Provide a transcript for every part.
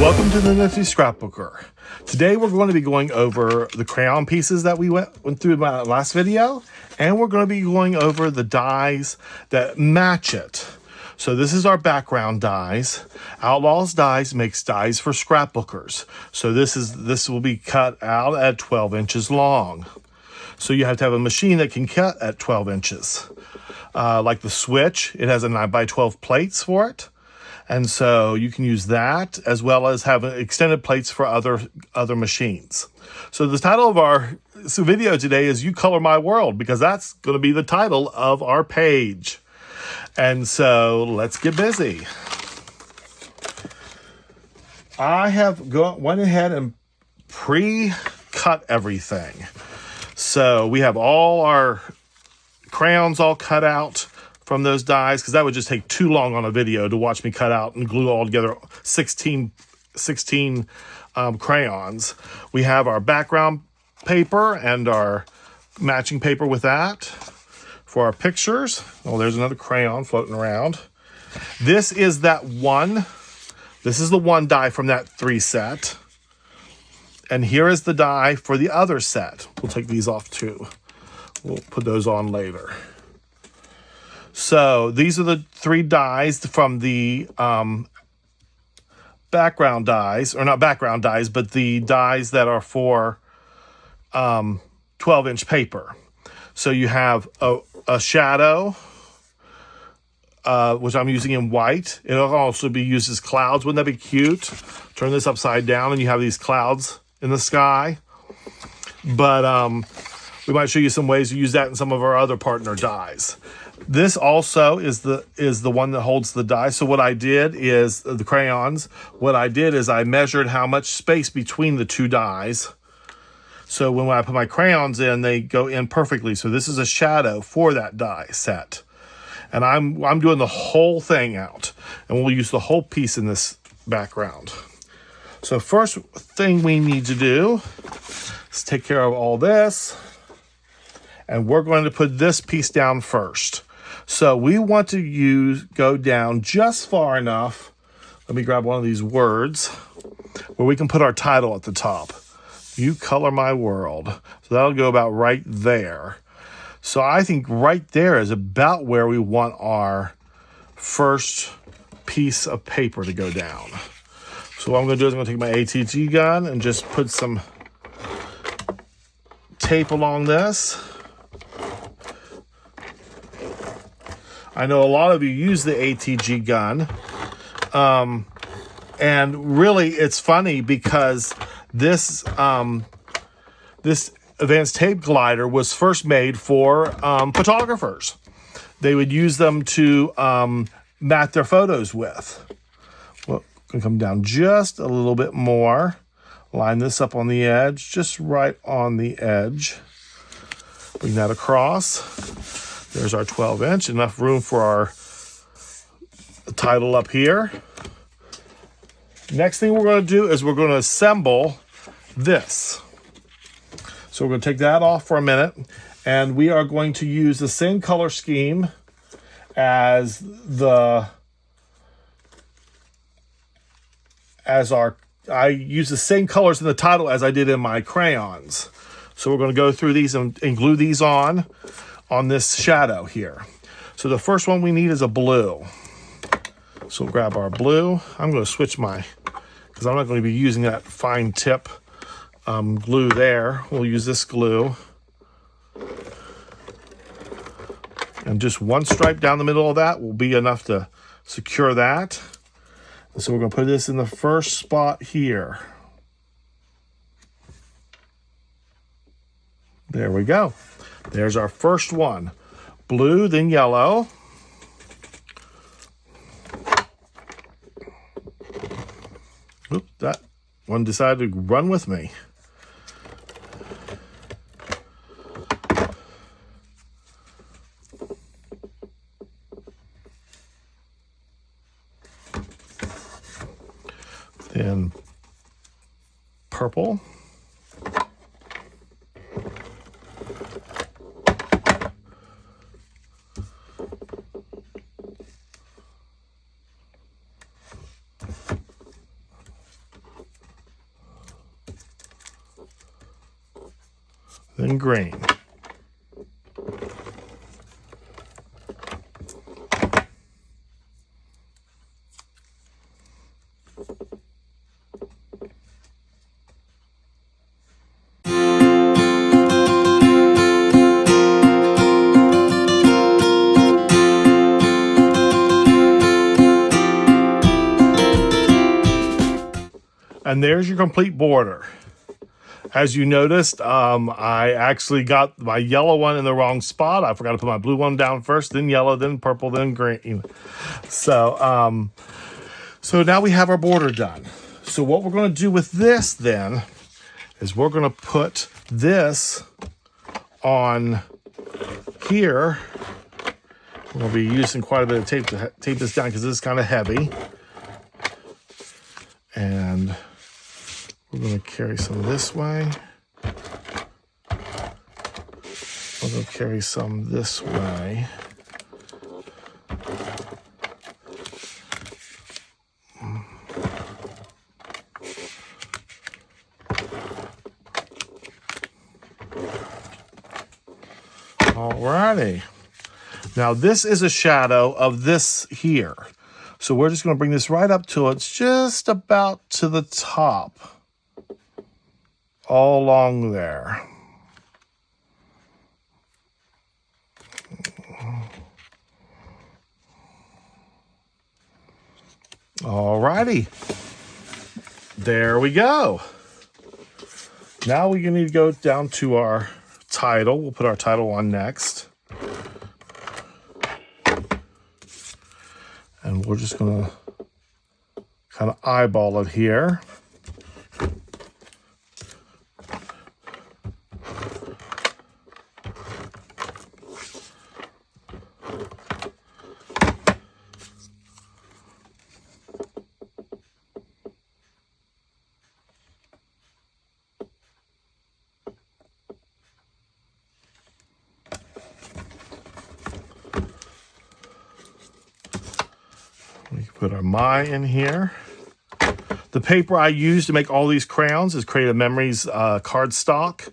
Welcome to the Nifty Scrapbooker. Today we're going to be going over the crayon pieces that we went through in my last video, and we're going to be going over the dies that match it. So this is our background dies. Outlaws Dies makes dies for scrapbookers. So this will be cut out at 12 inches long. So you have to have a machine that can cut at 12 inches. Like the Switch, it has a 9x12 plates for it. And so you can use that as well as have extended plates for other machines. So the title of our video today is You Color My World, because that's going to be the title of our page. And so let's get busy. I have went ahead and pre-cut everything. So we have all our crayons all cut out from those dies, because that would just take too long on a video to watch me cut out and glue all together 16 crayons. We have our background paper and our matching paper with that for our pictures. Oh, there's another crayon floating around. This is the one die from that 3 set. And here is the die for the other set. We'll take these off too. We'll put those on later. So these are the 3 dies from the background dies, or not background dies, but the dies that are for 12-inch paper. So you have a shadow, which I'm using in white. It'll also be used as clouds. Wouldn't that be cute? Turn this upside down and you have these clouds in the sky. But we might show you some ways to use that in some of our other partner dies. This also is the one that holds the die. So what I did is, the crayons, what I did is I measured how much space between the 2 dies. So when I put my crayons in, they go in perfectly. So this is a shadow for that die set. And I'm doing the whole thing out. And we'll use the whole piece in this background. So first thing we need to do is take care of all this. And we're going to put this piece down first. So we want to go down just far enough. Let me grab one of these words where we can put our title at the top. You Color My World. So that'll go about right there. So I think right there is about where we want our first piece of paper to go down. So what I'm going to do is I'm going to take my ATG gun and just put some tape along this. I know a lot of you use the ATG gun. And really it's funny because this advanced tape glider was first made for photographers. They would use them to mat their photos with. Well, going to come down just a little bit more. Line this up on the edge, just right on the edge. Bring that across. There's our 12-inch, enough room for our title up here. Next thing we're going to do is we're going to assemble this. So we're going to take that off for a minute, and we are going to use the same color scheme as I use the same colors in the title as I did in my crayons. So we're going to go through these and glue these on this shadow here. So the first one we need is a blue. So we'll grab our blue. I'm going to switch because I'm not going to be using that fine tip glue there. We'll use this glue. And just one stripe down the middle of that will be enough to secure that. And so we're going to put this in the first spot here. There we go. There's our first one. Blue, then yellow. Oops, that one decided to run with me. Then purple. then green. And there's your complete border. As you noticed, I actually got my yellow one in the wrong spot. I forgot to put my blue one down first, then yellow, then purple, then green. So, so now we have our border done. So what we're going to do with this then is we're going to put this on here. We're going to be using quite a bit of tape to tape this down because this is kind of heavy. And we're going to carry some this way. We're going to carry some this way. Alrighty. Now this is a shadow of this here. So we're just going to bring this right up till it's just about to the top. All along there. Alrighty. There we go. Now we need to go down to our title. We'll put our title on next. And we're just going to kind of eyeball it here. We can put our My in here. The paper I use to make all these crayons is Creative Memories cardstock.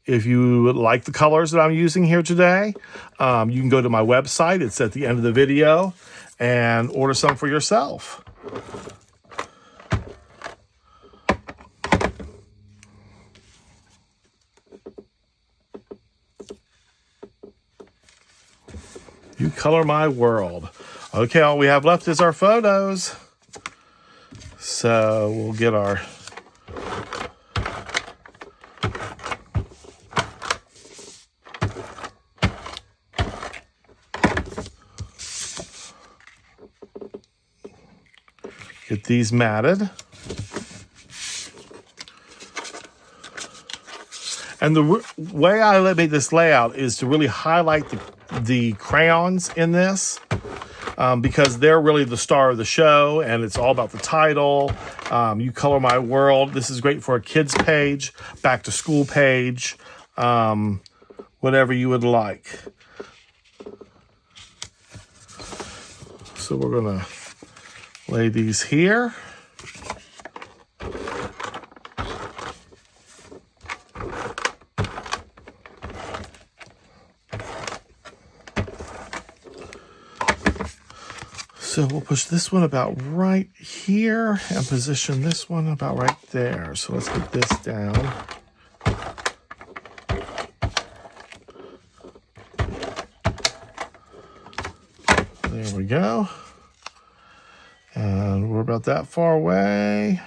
If you would like the colors that I'm using here today, you can go to my website. It's at the end of the video and order some for yourself. You color my world. Okay, all we have left is our photos. So we'll get our get these matted. And the way I made this layout is to really highlight the crayons in this. Because they're really the star of the show, and it's all about the title. You color my world. This is great for a kids page, back to school page, whatever you would like. So we're gonna lay these here. So we'll push this one about right here and position this one about right there. So let's get this down. There we go. And we're about that far away.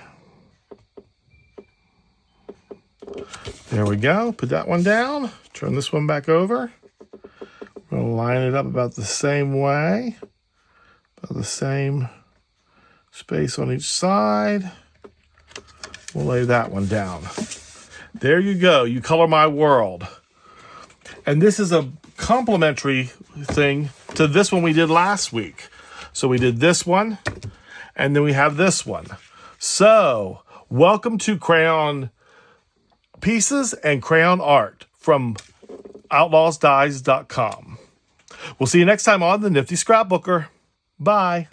There we go. Put that one down. Turn this one back over. We're going to line it up about the same way. The same space on each side. We'll lay that one down. There you go. You color my world. And this is a complementary thing to this one we did last week. So we did this one, and then we have this one. So welcome to Crayon Pieces and Crayon Art from outlawsdies.com. We'll see you next time on The Nifty Scrapbooker. Bye.